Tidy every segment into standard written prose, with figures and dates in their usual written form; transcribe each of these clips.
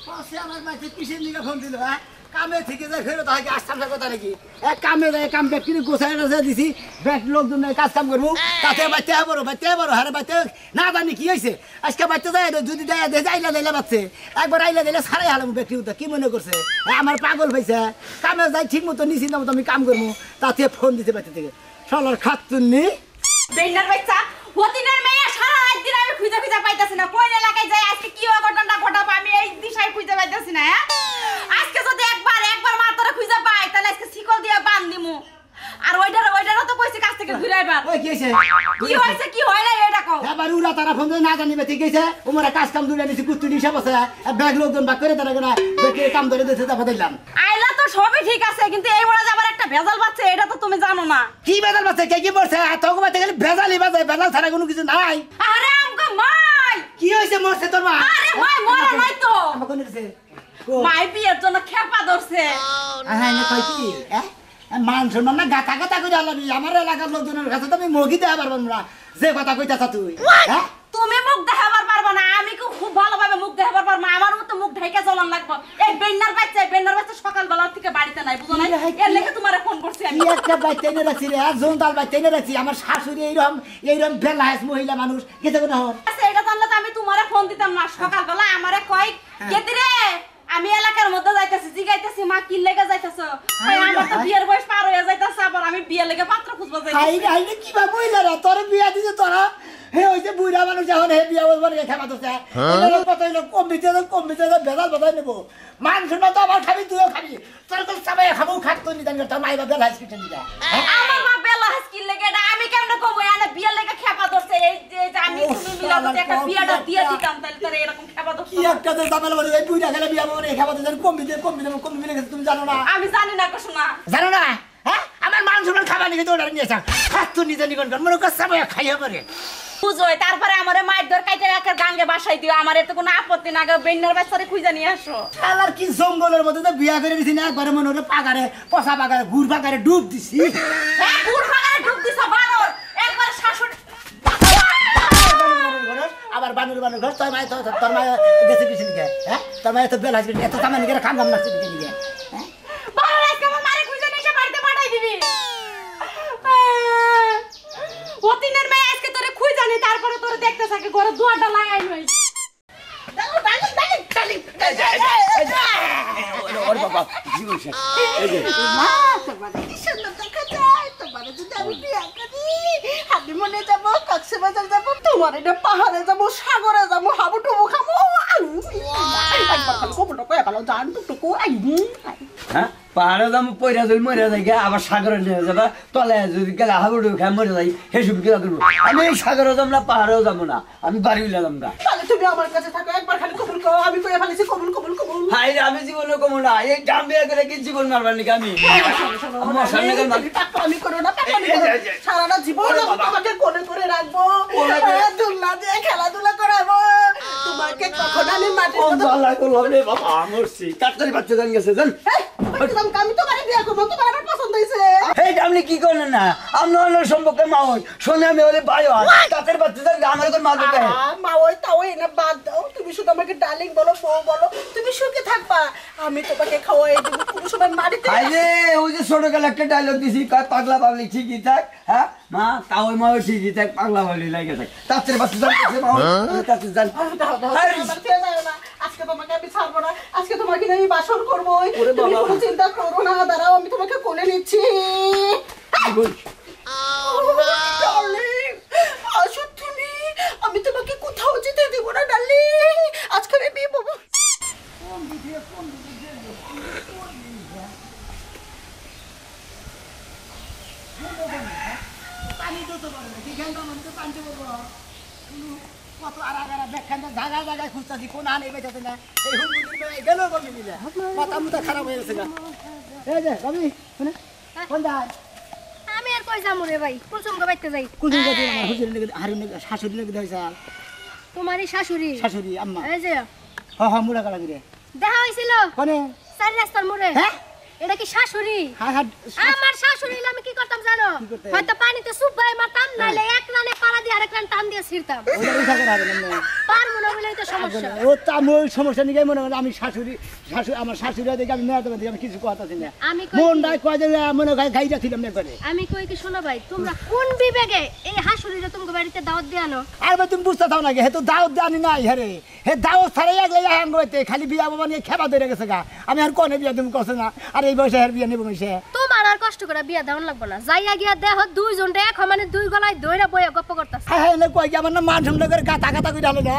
পাশে আমার মাঝে কিসের দিকে ফোন দিল হ্যাঁ কামে থেকে যায় ফেরত হয় আসতাম না কথা নাকি এক কামে যায় কাম ব্যাগ কিনে গোছায় রোজা দিছি ব্যাগ লোকজন কাজ কাম করবো তাতে বাচ্চা বড় হারে বাচ্চা না জানি কি হয়েছে আজকে বাচ্চা যায় যদি আইলা দিলে বাচ্চে একবার আইলা দিলে সারাই হালাম ব্যক্তি কি মনে করছে আমার পাগল হয়েছে কামে যাই ঠিক মতো নিছি না মতো আমি কাম করবো তাতে ফোন দিতে বাচ্চা থেকে সলার খাতুননি বেন্নার বাচ্চা হতিনের মেয়ে সারা রাত দিন আমি খুঁজে পাইতাছি না কোন এলাকায় যাই আজকে কি অঘটনটা ঘটাবো আমি এই দিশায় খুঁজে পাইতাছি না হ্যাঁ আজকে যদি একবার মাথাটা খুঁজে পাই তাহলে আজকে শিকল দিয়ে বাঁধ দিমু আর ওইটারও তো কইছে কাছ থেকে ঘুরে আইবার ওই কি হইছে কি হয় না এটা কও এবার উড়া তারা ফোন না জানিবে ঠিক আছে ওমরা কাজ কাম দুইটা নিছি কুত্তুনি সব আছে ব্যাগ লোকজন বাক করে তারা না দেখে কাম ধরে দিতে তা বদলাম আইলা তো সবই ঠিক আছে কিন্তু এই বড় যাবার একটা ভেজাল বাচ্চা এটা তো তুমি জানো না কি ভেজাল বাচ্চা কে কি বলছে তোকে বাচ্চা গেলে ভেজালই বাজে ভেজাল ছাড়া কোনো কিছু নাই আরে আমগো মাই কি হইছে মরছে তোর মা আরে মাই মরে নাই তো আমা কোন দিছে মাই বিয়ের জন্য খেপা ধরছে হ্যাঁ না কই কি মান শুনলাম না গাতা গাতা করে আলাবি আমার এলাকার লোকজনের কাছে তো আমি মগি দেয়া পারবো না যে কথা কইতাছ তুই হ্যাঁ তুমি মুখ দেখাবার পারবা না আমি খুব ভালোভাবে মুখ দেখাবার পারবো আমার মতো মুখ ঢাইকা চলন লাগবে এই বেন্নার বাচ্চা সকালবেলা থেকে বাড়িতে নাই বুঝো না এর লেগে তোমারে ফোন করছি আমি কি একটা বাইতে এনে রাখছি রে জোনদাল বাইতে এনে রাখছি আমার শাশুড়ি এইরকম বেলায়েস মহিলা মানুষ গেছে কোন হন আচ্ছা এটা জানলে তো আমি তোমারে ফোন দিতাম না সকালবেলা আমারে কয় গেতি রে আমি এলাকার মধ্যে যাইতাছি জিগাইতাছি মা কি লেগে যাইতাছো আমার তো বিয়ের বয়স পার হয়ে যাইতাছে আবার আমি বিয়ে লেগে পাত্র খুঁজবো যাইতাছি আইরে কি বা বইলা রে তোর বিয়া দিছে তোরা হে ওইছে বুইড়া মানুষ যখন হে বিয়া বলবার খেলা দছে এটা লোক কত লোক কমবিতে বেজাল বাজাই নেব মান শুনো তো আমার খাবি তুইও খাবি তোর তো সবাই খাবো খাত নি জানি তোর মাইবা বেলা হাসকিতে দিলা আমার মা বেলা হাসকি লেগে এটা আমি কেমনে কমই আনা বিয়ে লেগে খেপা ধরছে এই যে আমি তুমি মিলাতে একটা বিয়েটা দিয়ে দিতাম তাহলে তোর এরকম খেপা ধরছে কি একটা তো দামেল বলে এই বুইড়া খেলা বিয়া বলে খেলা দছে কমবি লেগে তুমি জানো না আমি জানি না শোনা জানো না হ্যাঁ আমার মান শুনো খাবার নিয়ে তো অর্ডার নিয়েছ খাত নিজে নিগন কর মনে কর সবাই খাইয়া করে বুঝোই তারপরে আমারে মাইর দর কাইতে একটা গাঙ্গে বাসাই দিও আমার এতে কোনো আপত্তি না বেন্নার বাচ্চারে খুঁজে নিয়ে আসো শালার কি জঙ্গলের মধ্যে তো বিয়া করে দিছি না একবারে মনে হলো পাগারে পচা পাগারে গুড় পাগারে ডুব দিছি গুড় পাগারে ডুব দিছো বানর একবারে শাশুড়ি আবার বানর ঘর তোর মা গেছে কিছু দিকে হ্যাঁ তোর মা এত বেল হাসবে এত সামান নিয়ে খাম লাগছে দিকে নিয়ে হ্যাঁ বানর আজকে আমার মারে খুঁজে নিয়ে এসে বাড়িতে পাঠাই দিবি অতিনের মেয়ে আজকে তোরে খুঁজে নি তারপরে তোরে দেখতে থাকে ঘরে দুয়ারটা লাগাই নই ওরে বাবা কি বলছ এই যে মা তোমার কি সুন্দর দেখা যায় তোমার যদি আমি বিয়ে করি আমি মনে যাব কক্সবাজার যাব তোমার এটা পাহাড়ে যাব সাগরে যাব হাবুডুবু খাবো একবার খালি কোমরটা কয়ে ভালো জান টুকটুকু হ্যাঁ পাহাড়ে যাম পয়রা যাই মরে যাই আবার সাগরে নিয়ে যাবা তলে যদি গেলে হাবুডুবু খাই মরে যাই হেসুম কি করবো আমি এই সাগরে যাম না পাহাড়েও যাবো না আমি বাড়ি উইলা যাম না তাহলে তুমি আমার কাছে থাকো একবার খালি কবুল করো আমি কয়ে ফেলেছি কবুল কবুল কবুল হাই রে আমি জীবনে কমো না এই ডাম বিয়ে করে কি জীবন মারবার নাকি আমি আমি করো না সারাটা জীবন তোমাকে কোলে করে রাখবো দুলনা দিয়ে খেলাধুলা করাবো তোমাকে কখন আমি মাটির মরছি কাটকারি বাচ্চা জান গেছে জান আমি তোমার বিয়ে করবো তোমার আমার পছন্দ হয়েছে এই আপনি কি করেন না আপনি অন্য সম্পর্কে মা হই শোনে আমি হলে ভাই হয় কাকের বাচ্চা জান আমার এখন মা দেবে মা ওই তাও না বাদ দাও তুমি শুধু আমাকে ডার্লিং বলো বউ বলো তুমি সুখে থাকবা আমি তোমাকে খাওয়াই দেবো কোনো সময় মারিতে আরে ওই যে ছোট গেলে একটা ডায়লগ দিছি কয় পাগলা পাবলিক ঠিকই থাক হ্যাঁ মা তাও মা ঠিকই থাক পাগলা পাবলি লাগে থাক তার বাচ্চা জান মা তাতে জান আজকে তোমাকে আমি ছাড়বো না আজকে তোমাকে আমি বাসন করবো তুমি কোনো চিন্তা করো না দাঁড়াও আমি তোমাকে কোলে নিচ্ছি আসো তুমি আমি তোমাকে কোথাও যেতে দেবো না ডার্লিং আজকে আমি বিয়ে পাবো পানি তো পারে না কি ঘন্টা মধ্যে পানি বলবো কত আরাগারা ব্যাখ্যান জায়গায় খুঁজতাছি কোন আনে বেঁচেছে না এই হুমুন্দির গেল বলবি দিলে মাথা মুথা খারাপ হয়ে গেছে না এই যে রবি শুনে কোন যায় আমি আর কই যামু রে ভাই কুলসুম গো বাইতে যাই কুলসুম গো আমার হুজুরের নাকি হারুন শাশুড়ি নাকি দেইছা তোমারই শাশুড়ি আম্মা এই যে হ্যাঁ মুড়া কালা গিরে দেখা হইছিল কোনে চার রাস্তার মোড়ে হ্যাঁ এটা কি শাশুড়ি হ্যাঁ হ্যাঁ আমার শাশুড়ি হলে আমি কি করতাম জানো কি করতে? হয়তো পানিতে চুবাই মারতাম নাইলে এক রানে পাড়া দিয়ে আরেক রান টান দিয়ে ছিড়তাম ওটা রেখা করা হবে না পারবো না বলেই তো সমস্যা ও তো আমি ওই সমস্যা নিয়ে মনে করি আমি আমার শাশুড়ি দেখে আমি মেয়াদ দেখি আমি কিছু কথা না আমি কই মন ডাই কয় যে মনে হয় গাইটা ছিলাম না করে আমি কই কি শোনো ভাই তোমরা কোন বিবেকে এই হাসুরিরে তোমাকে বাড়িতে দাওয়াত দিয়ে আনো আর ভাই তুমি বুঝতে থাও না হে তো দাওয়াত জানি নাই হ্যাঁ রে হে দাওয়াত ছাড়াই একলাই হ্যাং হইতে খালি বিয়া বাবা নিয়ে খেবা ধরে গেছে গা আমি আর কোনে বিয়া তুমি করছে না আর এই বয়সে আর বিয়া নেবো সে তোমার আর কষ্ট করে বিয়া দেওয়ান লাগবো না যাইয়া গিয়া দেহ দুইজন এক মানে দুই গলায় দইরা বইয়া গপ্প করতাছে হ্যাঁ হ্যাঁ কয় কি আমার না মান সম্মান করে গাতা গাতা করে ঢালো না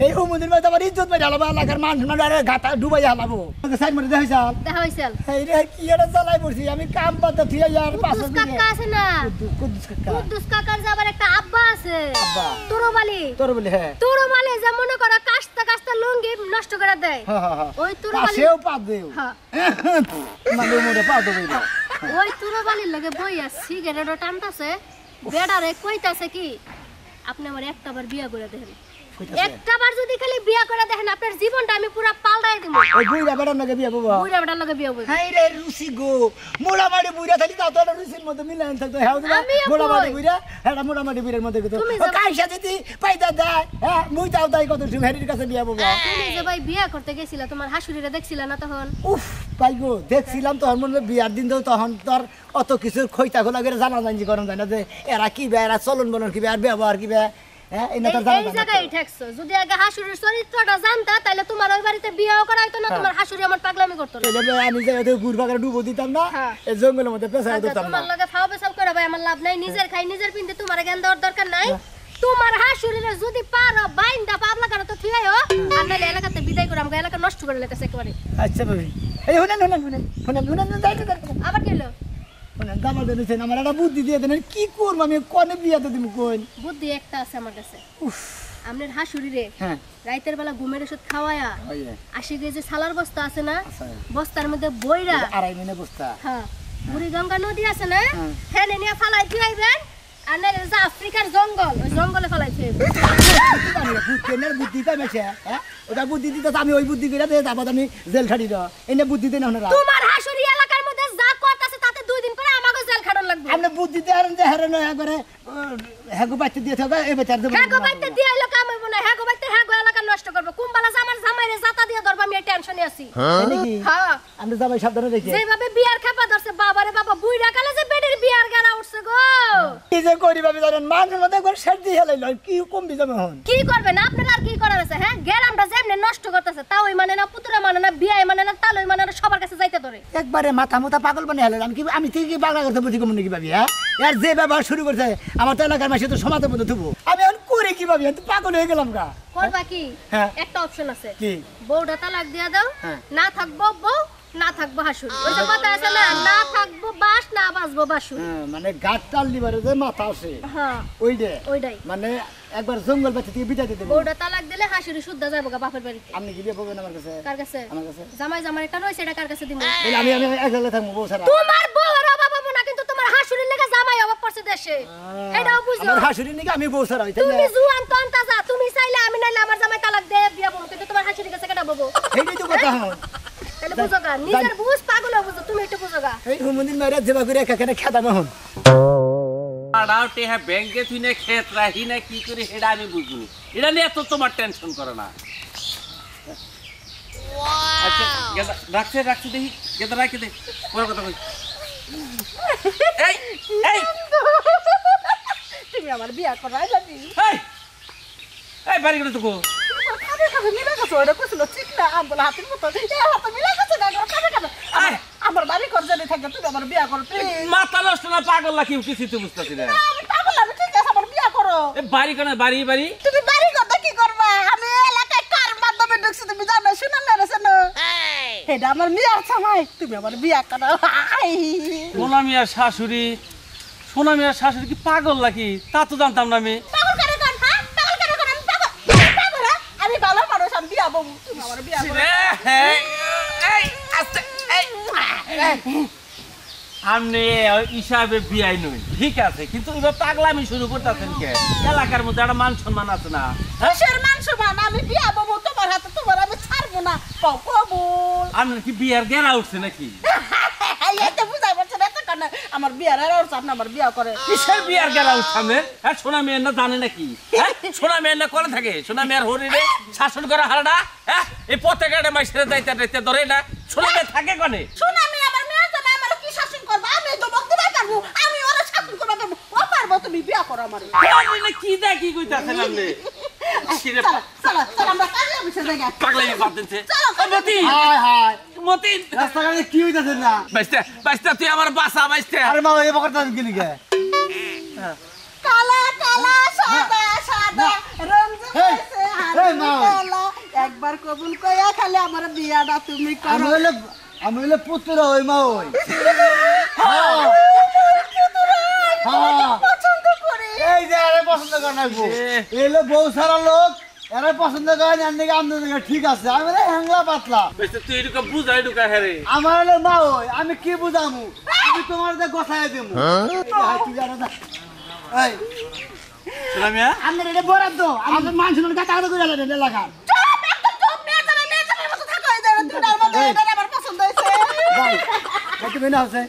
এই হুমুদির মধ্যে আমার ইজ্জত মেরে ঢালো এলাকার মান সম্মান আর গাতা ডুবাই হালাবো সাইড মধ্যে দেখাইছ দেখা হইছিল এই রে কি এটা জ্বালাই পড়ছি আমি কাম পাতা থিয়া আর পাঁচ কুদ্দুস কাকা আছে না কুদ্দুস কাকা কুদ্দুস কাকার যে আবার একটা আব্বা আছে আব্বা। তুরবালি তোর বলি হ্যাঁ তুরবালি যে মনে করো কাস্তা কাস্তা লুঙ্গি নষ্ট করে দেয় হ্যাঁ হ্যাঁ ওই তুরবালি পাশেও পা দেও হ্যাঁ মানে মোড়ে পা দেবই না ওই তুরবালির লগে বইয়া সিগারেটও টানতাছে বেড়ারে কইতাছে কি আপনি আমার একটাবার বিয়া করে দেখেন একটাবার যদি খালি বিয়া করে দেখেন আপনার জীবনটা আমি পুরো পাল্টাই দেব ওই বুইরা বেড়ার নাকি বিয়া বাবা বুইরা বেটার লগে বিয়া করব হাই রে রুসি গো মোড়ামাটি বুইরা থাকি তাও তো রুসির মধ্যে মিলান থাকতো হ্যাঁ আমিও কই। মোড়ামাটি বুইরা হ্যাঁ মোড়ামাটি বুইরার মধ্যে তো তুমি ও যে- কাইসা দিদি পাইদা দেয় হ্যাঁ মুই তাও তাই কত হেরির কাছে বিয়া বাবা তুমি যে ভাই বিয়া করতে গেছিলা তোমার হাসুরিরে দেখছিলা না তখন উফ পাই গো দেখছিলাম তখন মনে হয় বিয়ার দিন তো তখন তোর অত কিছুর খইতা খোলা করে জানা জানি করেন যায় না যে এরা কি বে এরা চলন বলন কি বে আর ব্যবহার কি বে হ্যাঁ এই না তোর এই জায়গায় ঠেকছো যদি আগে হাসুরির চরিত্রটা জানতা তাহলে তোমার ওই বাড়িতে বিয়াও করা হইতো না তোমার হাসুরি আমার পাগলামি করতো না আমি যে ওদের গুড় বাগানে ডুবো দিতাম না হ্যাঁ। এই জঙ্গলের মধ্যে পেশা আচ্ছা, দিতাম না তোমার লগে ফাও পেছাল করে ভাই আমার লাভ নাই নিজের খাই নিজের পিনতে তোমার জ্ঞান দেওয়ার দরকার নাই তোমার হাসুরিরে যদি পারো বাইন্দা পাবলা করে তো থুয়াইও আর নাইলে এলাকাতে বিদায় করে আমাকে এলাকা নষ্ট করে লেতেছে একেবারে আচ্ছা ভাবি এই শুনেন শুনেন শুনেন শুনেন শুনেন যাইতে আবার কি হলো শুনেন দাবার দিয়েছেন আমার একটা বুদ্ধি দিয়ে দেন কি করবো আমি কনে বিয়াতে তুমি কোন বুদ্ধি একটা আছে আমার কাছে আপনার হাসুরিরে হ্যাঁ রাইতের বেলা ঘুমের ওষুধ খাওয়ায়া ওই আশি যে সালার বস্তা আছে না আচ্ছা। বস্তার মধ্যে বইরা আড়াই মিনে বস্তা হ্যাঁ বুড়িগঙ্গা নদী আছে না হ্যাঁ। হ্যাঁ নিয়ে ফালাই দিয়াইবেন আর নাইলে যে আফ্রিকার জঙ্গল ওই জঙ্গলে ফালাই দিয়াইবেন বুদ্ধি বুদ্ধি কামেছে হ্যাঁ ওটা বুদ্ধি দিতে আমি ওই বুদ্ধি করে দিয়ে তারপর আমি জেল খাটি দাও এনে বুদ্ধি দেন আপনারা তোমার হাসুরি এলাকার মধ্যে যা করতেছে তাতে 2 দিন পরে আমাকে জেল খাটন লাগবে আপনি বুদ্ধি দিয়ে আরেন যে হেরে নয় একবারে হ্যাগো বাচ্চা দিয়ে থাকবে এই বেচার দেবো হ্যাগো বাইতে দিয়ে এলো কাম হইব না হ্যাগো বাইতে হ্যাগো এলাকা নষ্ট করবে কুম্বালা জামার জামাইরে জাতা দিয়ে ধরবা আমি টেনশনে আছি নাকি হ্যাঁ আপনি যাবাই সাবধানে রেখে যেভাবে বিয়ার খেপা ধরছে বাবারে বাবা বুইড়া কালে যে বেডির বিয়ার গানা উঠছে গো কি যে করি ভাবি জানেন মানুষের মধ্যে একবার সেট দিয়ে হেলাইল কি কমবি যাবে হন কি করবেন আপনার আর কি করার আছে হ্যাঁ গ্রামটা যেমনে নষ্ট করতেছে তাওই মানে না পুতুরা মানে না বিয়াই মানে না তালই মানে না সবার কাছে যাইতে ধরে একবারে মাথা মোথা পাগল বানিয়ে হেলাইল আমি ঠিক কি বাংলা করতে বুঝি কমনি কি ভাবি হ্যাঁ আর যে ব্যবহার শুরু করছে আমার তো এলাকার মাসে তো সমাজের মধ্যে থুবো আমি এখন করে কি ভাবি আমি তো পাগল হয়ে গেলাম গা করবা কি হ্যাঁ। একটা অপশন আছে কি বউটা তালাক দিয়া দাও হ্যাঁ। না থাকবো বউ না থাকবো হাসুর ওই যে কথা আছে না না থাকবো বাস না বাসবো বাসুর হ্যাঁ, মানে গাছ টাল দিবারে যে মাথা আছে হ্যাঁ ওইটা ওইটাই মানে একবার জঙ্গল বাচ্চা থেকে বিদায় দিতে বউটা তালাক দিলে হাসুরি শুদ্ধ যাবো গা বাপের বাড়িতে আপনি কি বিয়ে করবেন আমার কাছে কার কাছে আমার কাছে জামাই জামাই একটা রয়েছে এটা কার কাছে দিব তাহলে আমি একলা থাকবো বউ ছাড়া তোমার বউর অভাব হবো না কিন্তু তোমার হাসুরির লেগে জামাই অভাব পড়ছে দেশে এটাও বুঝো আমার হাসুরি নাকি আমি বউ ছাড়া হইতে তুমি জুয়ান তো আনতাজা তুমি চাইলে আমি নাইলে আমার জামাই তালাক দে বিয়া বলবো কিন্তু তোমার হাসুরির কাছে কেটা বলবো এইটাই তো কথা হন তাহলে বুঝো গা নিজের বুঝ পাগল বুঝো তুমি একটু বুঝো গা এই হুমদিন মেরে যেবা করে এখানে খেদা নহন আড়াওটে হ্যাঁ ব্যাংকে তুই না খেত রাখি না কি করে সেটা আমি বুঝিনি এটা নিয়ে এত তোমার টেনশন করে না আচ্ছা রাখছে রাখছে দেখি গেদা রাখে দে পরে কথা কই এই এই তুমি আমার বিয়া করাই যাবি এই এই বাড়ি করে তো কো কাবে কাবে মিলা গেছে ওটা কইছিল ঠিক না আমবলা হাতের মতো হাতে মিলা গেছে না কাবে কাবে আমার বাড়ি কর জানি থাকে তুমি আমার বিয়া করো প্লিজ মাথা নষ্ট না পাগল না কেউ কিছু তো বুঝতেছি না আমি পাগল আমি ঠিক আছে আমার বিয়া করো এই বাড়ি কেন বাড়ি বাড়ি তুমি বাড়ি করতে কি করবা আমি এলাকায় কার মাধ্যমে ঢুকছি তুমি জানো শুনান না রেছে না এটা আমার মিয়ার ছামাই তুমি আমার বিয়া করো সোনামি আর শাশুড়ি সোনামি আর শাশুড়ি কি পাগল নাকি তা তো জানতাম না আমি পাগল করে কোন হ্যাঁ পাগল করে কোন আমি পাগল পাগল আমি ভালো মানুষ আমি বিয়া বউ তুমি আমার বিয়া করো আমনে হিসাবে বিয়াই নই ঠিক আছে কিন্তু এবার পাগলামি শুরু করতেছেন কে এলাকার মধ্যে একটা মান সম্মান আছে না কিসের মান সম্মান আমি বিয়া বউ তোমার হাতে তোমার আমি ছাড়বো না কবুল আপনার কি বিয়ার গেরা উঠছে নাকি আমার বিয়ার আর ওর আপনি আমার বিয়া করে কিসের বিয়ার গেলা সামনে হ্যাঁ সোনা মেয়ের না জানে নাকি হ্যাঁ সোনা মেয়ের না করে থাকে সোনা মেয়ের হরিরে শাসন করা হারডা হ্যাঁ এই প্রত্যেকটা মাইসের যাইতে যাইতে ধরে না সোনা মেয়ে থাকে কোনে শোনা আমি আমার মেয়ের জন্য আমার কি শাসন করব আমি তো বলতে পারবো আমি ওরা শাসন করব ও পারবো তুমি বিয়া করো আমারে হরিরে কি দা কি কইতাছেন আপনি কিরে চলো চলো চলো আমরা কাজে অফিসে যাই পাগলাই বাদ দিনছে মতি হায় হায় মতি রাস্তাঘাটে কি হইতাছে না বাইস্তা বাইস্তা তুই আমার বাসা বাইস্তা আরে মা এই বকরতাছেন কি লিখে কালা কালা সাদা সাদা রং এই, এই মা। কালা একবার কবুল কইয়া খালি আমার বিয়াটা তুমি করো আমি হইলে পুত্র হই মা হই হ্যাঁ পছন্দ করি এই যে আরে পছন্দ করে না গো এলো বউ সারা লোক এরা পছন্দ করে না নাকি আমাদের ঠিক আছে আমি হলে হ্যাংলা পাতলা বাইস্তা তুই এরকম বুঝাই ঢুকা হ্যারে আমার হলো মা হই আমি কি বুঝামু আমি তোমার দিয়ে গোছায় দেবো কি জানো না এই সোনা মেয়া আমরা এটা বরাদ্দ আমাদের মানুষের গাতা গাতা করে আলাদা এলাকা চুপ একদম চুপ মেয়ের মতো থাকো এই যে দুটার মধ্যে এটা আমার পছন্দ হয়েছে ভাই কত বেনা আছে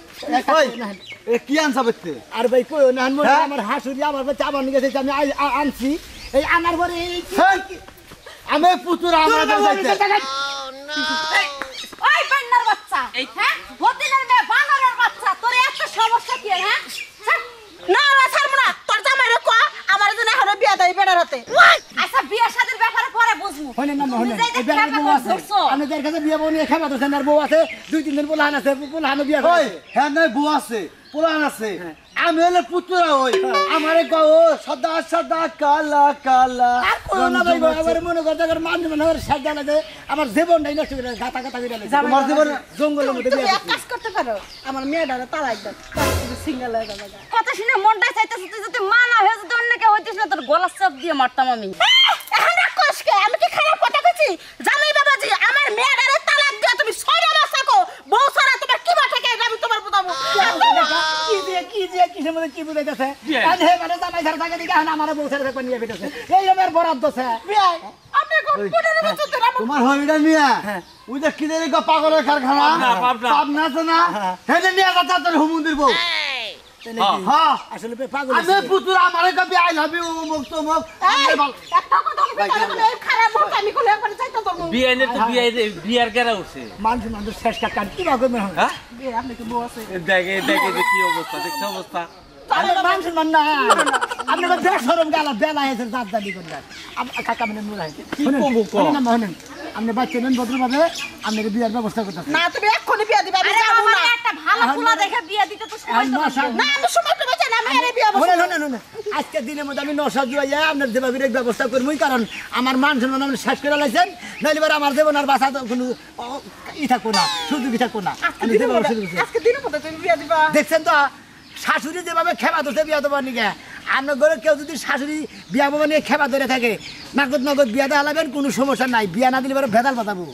ওই এ কি আনছা বলতে আর ভাই কই না আনবো আমার হাসুরি আমার বাচ্চা আমার নিয়ে গেছে আমি আনছি এই আনার পরে আমি পুতুর আমার যাইতে ওই বান্নার বাচ্চা হ্যাঁ হতিনের মেয়ে বানরের বাচ্চা তোর একটা সমস্যা কি হ্যাঁ না না ছাড়বো না তোর জামাইরে কো আমার জন্য এখনো বিয়া দেই বেড়ার হাতে আচ্ছা বিয়ে শাদীর ব্যাপারে পরে বুঝমু হনে না হনে এই বেলা বউ আছে আমি যার কাছে বিয়ে বউ নিয়ে খাবা তো আর বউ আছে 2-3 দিন পোলাহান আছে পোলাহান বিয়ে করে হ্যাঁ না বউ আছে পোলাহান আছে আমি হলে পুত্রা হই আমারে কও সদা সদা কালা কালা আর কোন না ভাই আমার মনে করতে করে মান মনে করে সাজা লাগে আমার জীবনটাই নষ্ট করে গাতা গাতা করে লাগে তোমার জীবন জঙ্গলের মধ্যে তুমি বিয়ে এক কাজ করতে পারো আমার মেয়েটারে তালাক দাও তুমি সিঙ্গেল হয়ে যাবে কথা শুনে মনটা চাইতেছে তুই যদি মা না হয়ে যদি অন্য কেউ হইতিস না তোর গলার চাপ দিয়ে মারতাম আমি এখন রাগ করিস কে? আমি কি খারাপ কথা কইছি জামাই বাবাজি আমার মেয়েটারে তালাক দিয়ে তুমি 6 মাস থাকো বউ ছাড়া তোমার কি মাথা কে আমি তোমার বুঝাবো কি দিয়ে কিসের মধ্যে কি বুঝাইতেছে আরে মানে জামাই ছাড়া থাকে দিকে আমার বউ ছাড়া থাকবে নিয়ে বেটাছে এই আমার বরাদ্দ আছে বিয়াই আপনি কোন কোনের ভিতর ধরে তোমার হইডা নিয়া ওই যে কি দেরি গো পাগলের কারখানা পাবনা। পাবনা আছে না হেডে নিয়া কথা তোর হুমুন্দির বউ হ্যাঁ আসলে পাগল আমি পুতুর আমারে কবি আই লাভ ইউ মুখ তো মুখ একটা কথা বলতে খারাপ মুখ আমি কোলে একবার চাইতো তোর মুখ বিয়ে নে তো বিয়ার গেরা উঠছে মানুষ মানুষ শেষ কাট কি রকম হ্যাঁ বিয়ে আপনি কি বউ আছে দেখে দেখে যে কি অবস্থা দেখছ অবস্থা মানুষ মান না আপনি বেশ সরম গেল বেলা হয়েছে দাঁত দাবি করলেন কাকা মানে নুর আছে আপনি বাচ্চা নেন ভদ্রভাবে আপনাকে বিয়ার ব্যবস্থা করতে না তুমি এক্ষুনি বিয়ে দিবে আমি আরে যাবো আমার না একটা ভালো ফুলা দেখে বিয়ে দিতে তো সময় তো লাগে। না আমি সময় তো বেঁচে না আমি আরে বিয়ে বসে আজকে দিনের মধ্যে আমি নশা জুয়াইয়া আপনার দেবাবির ব্যবস্থা করবোই কারণ আমার মান সম্মান আপনি শেষ করে লাইছেন নাইলে এবার আমার দেবন আর বাসা তো কোনো ই থাকবো না সুযোগই থাকবো না আমি দেবো আজকে দিনের মধ্যে তুমি বিয়ে দিবা দেখছেন তো শাশুড়ি যেভাবে খেবা ধরছে বিয়া দেবার নিকে আপনার ঘরে কেউ যদি শাশুড়ি বিয়া বাবা নিয়ে খেবা ধরে থাকে নগদ নগদ বিয়া দেওয়া লাগবেন কোনো সমস্যা নাই বিয়া না দিলে এবার ভেদাল বাঁধাবো